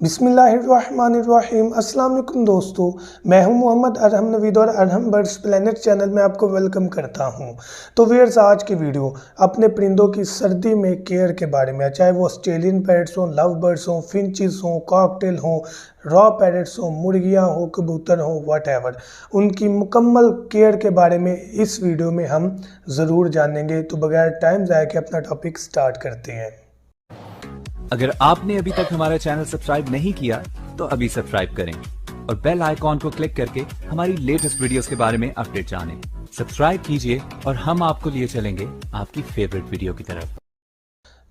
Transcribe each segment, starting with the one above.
बिस्मिल्लाहिर्रहमानिर्रहीम। अस्सलाम वालेकुम दोस्तों, मैं हूं मोहम्मद अरहम नवीद और अरहम बर्ड्स प्लेनेट चैनल में आपको वेलकम करता हूं। तो व्यूअर्स, आज की वीडियो अपने परिंदों की सर्दी में केयर के बारे में है। चाहे वो ऑस्ट्रेलियन पैरट्स हों, लव बर्ड्स हों, फिंचेस हों, कॉकटेल हों, रॉ पैरट्स हों, मुर्गियां हों, कबूतर हों, व्हाटएवर, उनकी मुकम्मल केयर के बारे में इस वीडियो में हम ज़रूर जानेंगे। तो बगैर टाइम ज़ाया के अपना टॉपिक स्टार्ट करते हैं। अगर आपने अभी तक हमारा चैनल सब्सक्राइब नहीं किया तो अभी सब्सक्राइब करें और बेल आइकॉन को क्लिक करके हमारी लेटेस्ट वीडियोस के बारे में अपडेट जानें। सब्सक्राइब कीजिए और हम आपको लिए चलेंगे आपकी फेवरेट वीडियो की तरफ।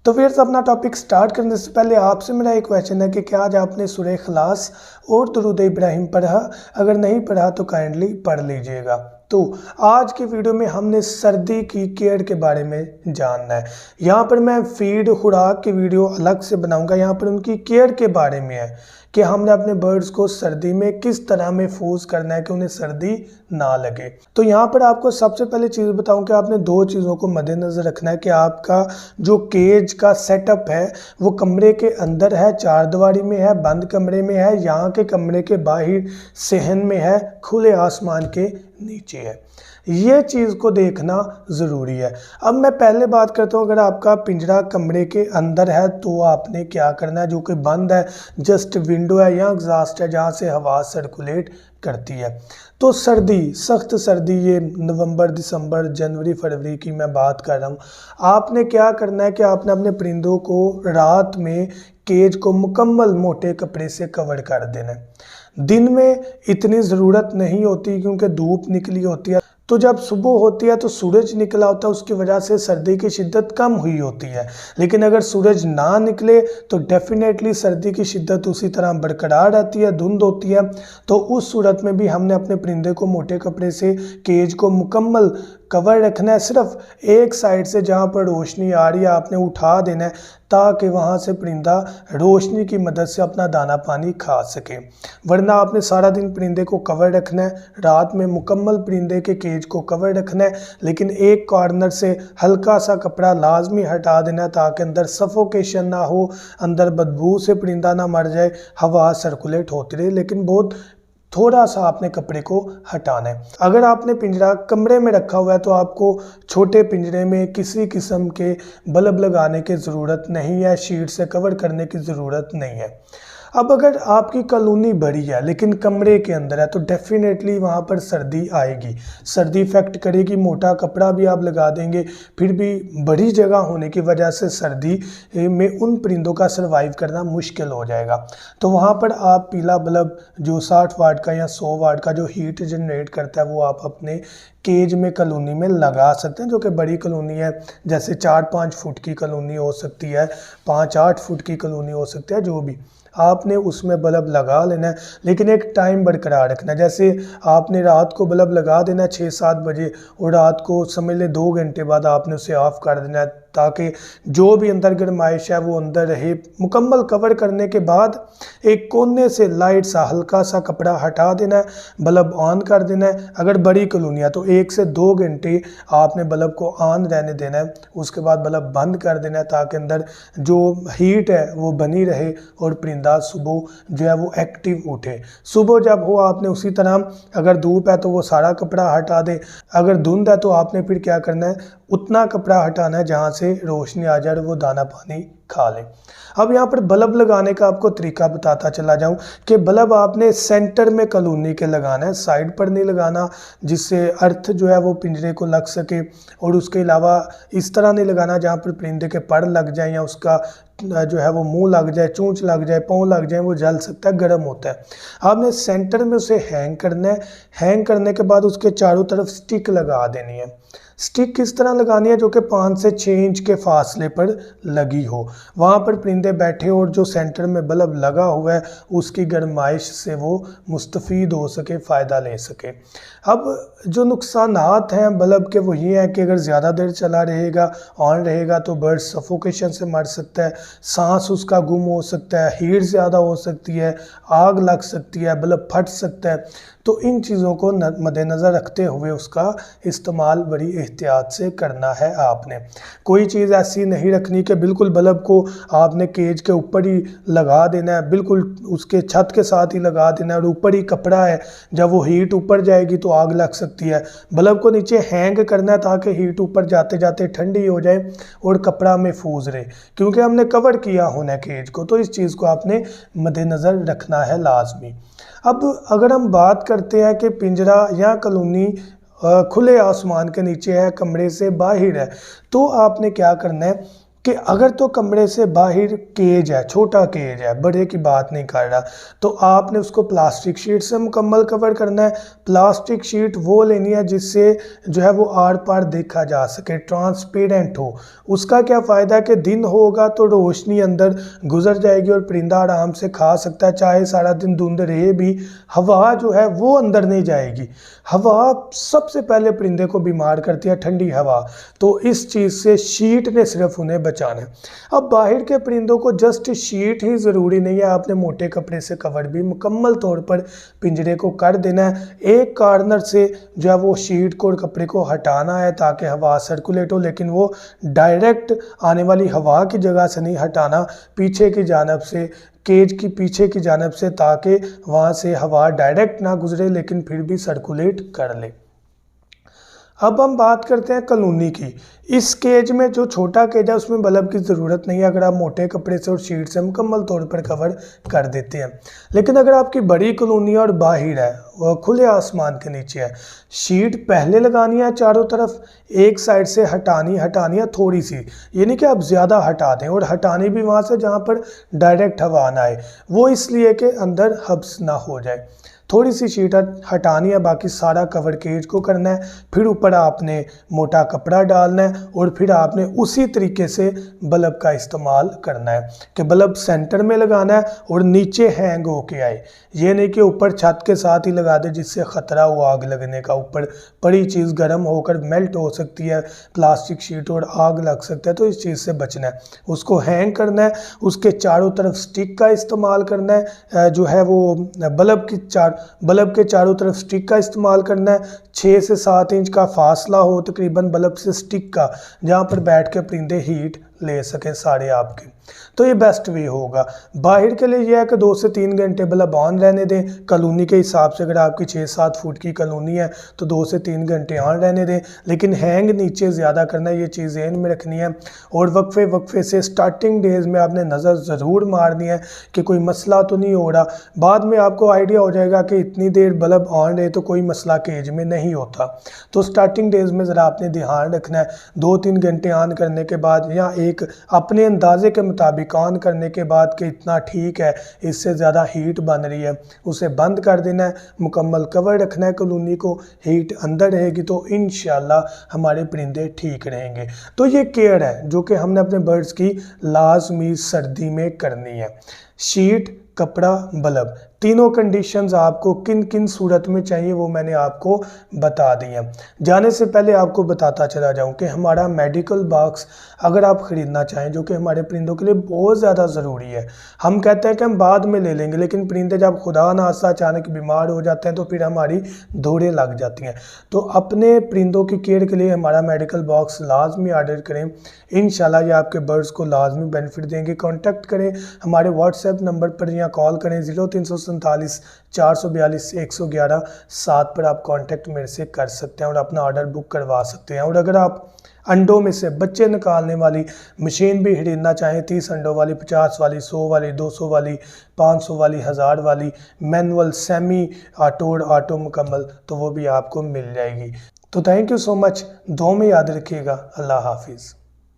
तो फिर अपना टॉपिक स्टार्ट करने से पहले आपसे मेरा एक क्वेश्चन है कि क्या आज आपने सूरह इखलास और दुरूद इब्राहिम पढ़ा? अगर नहीं पढ़ा तो काइंडली पढ़ लीजिएगा। तो आज की वीडियो में हमने सर्दी की केयर के बारे में जानना है। यहाँ पर मैं फीड खुराक की वीडियो अलग से बनाऊंगा। यहाँ पर उनकी केयर के बारे में है कि हमने अपने बर्ड्स को सर्दी में किस तरह महफूज करना है कि उन्हें सर्दी ना लगे। तो यहाँ पर आपको सबसे पहले चीज़ बताऊं कि आपने दो चीज़ों को मद्देनज़र रखना है कि आपका जो केज का सेटअप है वो कमरे के अंदर है, चारदीवारी में है, बंद कमरे में है, यहाँ के कमरे के बाहर सहन में है, खुले आसमान के नीचे है। ये चीज़ को देखना ज़रूरी है। अब मैं पहले बात करता हूँ, अगर आपका पिंजरा कमरे के अंदर है तो आपने क्या करना है, जो कि बंद है, जस्ट विंडो है या एग्जॉस्ट है जहाँ से हवा सर्कुलेट करती है। तो सर्दी, सख्त सर्दी, ये नवंबर, दिसंबर, जनवरी, फरवरी की मैं बात कर रहा हूँ। आपने क्या करना है कि आपने अपने परिंदों को रात में केज को मुकम्मल मोटे कपड़े से कवर कर देना है। दिन में इतनी ज़रूरत नहीं होती क्योंकि धूप निकली होती है। तो जब सुबह होती है तो सूरज निकला होता है, उसकी वजह से सर्दी की शिद्दत कम हुई होती है। लेकिन अगर सूरज ना निकले तो डेफिनेटली सर्दी की शिद्दत उसी तरह बरकरार रहती है, धुंध होती है। तो उस सूरत में भी हमने अपने परिंदे को मोटे कपड़े से केज को मुकम्मल कवर रखना है। सिर्फ एक साइड से जहाँ पर रोशनी आ रही है आपने उठा देना है ताकि वहाँ से परिंदा रोशनी की मदद से अपना दाना पानी खा सके। वरना आपने सारा दिन परिंदे को कवर रखना है, रात में मुकम्मल परिंदे के केज को कवर रखना है, लेकिन एक कॉर्नर से हल्का सा कपड़ा लाजमी हटा देना है ताकि अंदर सफोकेशन ना हो, अंदर बदबू से परिंदा ना मर जाए, हवा सर्कुलेट होती रहे, लेकिन बहुत थोड़ा सा आपने कपड़े को हटाना है। अगर आपने पिंजरा कमरे में रखा हुआ है तो आपको छोटे पिंजरे में किसी किस्म के बल्ब लगाने की ज़रूरत नहीं है, शीट से कवर करने की ज़रूरत नहीं है। अब अगर आपकी कॉलोनी बड़ी है लेकिन कमरे के अंदर है तो डेफिनेटली वहाँ पर सर्दी आएगी, सर्दी इफेक्ट करेगी। मोटा कपड़ा भी आप लगा देंगे फिर भी बड़ी जगह होने की वजह से सर्दी में उन परिंदों का सर्वाइव करना मुश्किल हो जाएगा। तो वहाँ पर आप पीला बल्ब जो 60 वाट का या 100 वाट का जो हीट जनरेट करता है वो आप अपने केज में कॉलोनी में लगा सकते हैं, जो कि बड़ी कॉलोनी है, जैसे 4-5 फुट की कॉलोनी हो सकती है, 5-8 फुट की कॉलोनी हो सकती है, जो भी आपने उसमें बल्ब लगा लेना है। लेकिन एक टाइम बरकरार रखना है, जैसे आपने रात को बल्ब लगा देना है 6-7 बजे और रात को समझ ले 2 घंटे बाद आपने उसे ऑफ कर देना है ताकि जो भी अंदर गर्माइश है वो अंदर रहे। मुकम्मल कवर करने के बाद एक कोने से लाइट सा हल्का सा कपड़ा हटा देना है, बल्ब ऑन कर देना है। अगर बड़ी कॉलोनी है तो 1 से 2 घंटे आपने बल्ब को ऑन रहने देना है, उसके बाद बल्ब बंद कर देना है ताकि अंदर जो हीट है वो बनी रहे और परिंदा सुबह जो है वो एक्टिव उठे। सुबह जब हो आपने उसी तरह, अगर धूप है तो वो सारा कपड़ा हटा दे, अगर धुंध है तो आपने फिर क्या करना है, उतना कपड़ा हटाना है जहाँ से रोशनी आ जाए और वो दाना पानी खा ले। अब यहाँ पर बल्ब लगाने का आपको तरीका बताता चला जाऊँ कि बल्ब आपने सेंटर में कॉलोनी के लगाना है, साइड पर नहीं लगाना जिससे अर्थ जो है वो पिंजरे को लग सके, और उसके अलावा इस तरह नहीं लगाना जहाँ पर परिंदे के पर लग जाए या उसका जो है वो मुंह लग जाए, चोंच लग जाए, पाँव लग जाए, वो जल सकता है, गर्म होता है। आपने सेंटर में उसे हैंग करना है। हैंग करने के बाद उसके चारों तरफ स्टिक लगा देनी है। स्टिक किस तरह लगानी है, जो कि 5 से 6 इंच के फासले पर लगी हो, वहाँ पर परिंदे बैठे और जो सेंटर में बल्ब लगा हुआ है उसकी गर्माइश से वो मुस्तफ़ीद हो सके, फ़ायदा ले सके। अब जो नुकसानात हैं बल्ब के वो ये हैं कि अगर ज़्यादा देर चला रहेगा, ऑन रहेगा, तो बर्ड सफोकेशन से मर सकता है, सांस उसका गुम हो सकता है, हीट ज़्यादा हो सकती है, आग लग सकती है, बल्ब फट सकता है। तो इन चीज़ों को मद्देनज़र रखते हुए उसका इस्तेमाल बड़ी एहतियात से करना है। आपने कोई चीज़ ऐसी नहीं रखनी कि बिल्कुल बल्ब को आपने केज के ऊपर ही लगा देना है, बिल्कुल उसके छत के साथ ही लगा देना है और ऊपर ही कपड़ा है, जब वो हीट ऊपर जाएगी तो आग लग सकती है। बल्ब को नीचे हैंग करना है ताकि हीट ऊपर जाते जाते ठंडी हो जाए और कपड़ा महफूज रहे, क्योंकि हमने कवर किया होना है केज को। तो इस चीज़ को आपने मद्देनज़र रखना है लाजमी। अब अगर हम बात करते हैं कि पिंजरा या कॉलोनी खुले आसमान के नीचे है, कमरे से बाहर है, तो आपने क्या करना है कि अगर तो कमरे से बाहर केज है, छोटा केज है, बड़े की बात नहीं कर रहा, तो आपने उसको प्लास्टिक शीट से मुकम्मल कवर करना है। प्लास्टिक शीट वो लेनी है जिससे जो है वो आर पार देखा जा सके, ट्रांसपेरेंट हो। उसका क्या फ़ायदा है कि दिन होगा तो रोशनी अंदर गुजर जाएगी और परिंदा आराम से खा सकता है, चाहे सारा दिन धुंध रहे भी, हवा जो है वो अंदर नहीं जाएगी। हवा सबसे पहले परिंदे को बीमार करती है, ठंडी हवा, तो इस चीज़ से शीट ने सिर्फ उन्हें बचाना है। अब बाहर के परिंदों को जस्ट शीट ही ज़रूरी नहीं है, आपने मोटे कपड़े से कवर भी मुकम्मल तौर पर पिंजरे को कर देना है। एक कॉर्नर से जो है वो शीट को और कपड़े को हटाना है ताकि हवा सर्कुलेट हो, लेकिन वो डायरेक्ट आने वाली हवा की जगह से नहीं हटाना, पीछे की जानब से, केज की पीछे की जानब से, ताकि वहाँ से हवा डायरेक्ट ना गुजरे लेकिन फिर भी सर्कुलेट कर ले। अब हम बात करते हैं कॉलोनी की। इस केज में जो छोटा केज है उसमें बल्ब की ज़रूरत नहीं है अगर आप मोटे कपड़े से और शीट से मुकम्मल तौर पर कवर कर देते हैं। लेकिन अगर आपकी बड़ी कॉलोनी और बाहर है, वह खुले आसमान के नीचे है, शीट पहले लगानी है चारों तरफ, एक साइड से हटानी है थोड़ी सी, ये नहीं कि आप ज़्यादा हटा दें, और हटानी भी वहाँ से जहाँ पर डायरेक्ट हवा ना आए, वो इसलिए कि अंदर हब्स ना हो जाए। थोड़ी सी शीट हटानी है, बाकी सारा कवर केज को करना है। फिर ऊपर आपने मोटा कपड़ा डालना है और फिर आपने उसी तरीके से बल्ब का इस्तेमाल करना है कि बल्ब सेंटर में लगाना है और नीचे हैंग होके आए। ये नहीं कि ऊपर छत के साथ ही लगा दे जिससे ख़तरा हो आग लगने का, ऊपर पड़ी चीज़ गर्म होकर मेल्ट हो सकती है, प्लास्टिक शीट और आग लग सकता है, तो इस चीज़ से बचना है। उसको हैंग करना है, उसके चारों तरफ स्टिक का इस्तेमाल करना है, जो है वो बल्ब के चारों तरफ स्टिक का इस्तेमाल करना है। 6 से 7 इंच का फासला हो तकरीबन बल्ब से स्टिक का, जहाँ पर बैठ के परिंदे हीट ले सकें सारे आपके, तो ये बेस्ट वे होगा। बाहर के लिए यह है कि 2 से 3 घंटे बल्ब ऑन रहने दें कॉलोनी के हिसाब से। अगर आपकी 6-7 फुट की कॉलोनी है तो 2 से 3 घंटे ऑन रहने दें, लेकिन हैंग नीचे ज़्यादा करना है, ये चीज़ ज़हन में रखनी है। और वक्फे से स्टार्टिंग डेज़ में आपने नज़र ज़रूर मारनी है कि कोई मसला तो नहीं हो रहा। बाद में आपको आइडिया हो जाएगा कि इतनी देर बल्ब ऑन रहे तो कोई मसला केज में नहीं होता। तो स्टार्टिंग डेज़ में ज़रा आपने ध्यान रखना है। 2-3 घंटे ऑन करने के बाद या एक अपने अंदाजे के मुताबिक ऑन करने के बाद कि इतना ठीक है, इससे ज़्यादा हीट बन रही है, उसे बंद कर देना है। मुकम्मल कवर रखना है कॉलोनी को, हीट अंदर रहेगी तो इंशाल्लाह हमारे परिंदे ठीक रहेंगे। तो ये केयर है जो कि हमने अपने बर्ड्स की लाजमी सर्दी में करनी है। शीट, कपड़ा, बल्ब, तीनों कंडीशंस आपको किन किन सूरत में चाहिए वो मैंने आपको बता दी हैं। जाने से पहले आपको बताता चला जाऊं कि हमारा मेडिकल बॉक्स अगर आप ख़रीदना चाहें, जो कि हमारे परिंदों के लिए बहुत ज़्यादा ज़रूरी है। हम कहते हैं कि हम बाद में ले लेंगे, लेकिन परिंदे जब खुदा न खास्ता अचानक बीमार हो जाते हैं तो फिर हमारी दौड़ें लग जाती हैं। तो अपने परिंदों की केयर के लिए हमारा मेडिकल बॉक्स लाजमी ऑर्डर करें, इंशाल्लाह ये आपके बर्ड्स को लाजमी बेनिफिट देंगे। कॉन्टैक्ट करें हमारे व्हाट्सएप नंबर पर या कॉल करें 0347 442 111 7 पर आप कांटेक्ट मेरे से कर सकते हैं और अपना ऑर्डर बुक करवा सकते हैं। और अगर आप अंडों में से बच्चे निकालने वाली मशीन भी खरीदना चाहें, 30 अंडों वाली, 50 वाली, 100 वाली, 200 वाली, 500 वाली, 1000 वाली, मैनुअल, सेमी ऑटो और ऑटो मुकम्मल, तो वो भी आपको मिल जाएगी। तो थैंक यू सो मच। दुआ में याद रखिएगा। अल्लाह हाफिज़।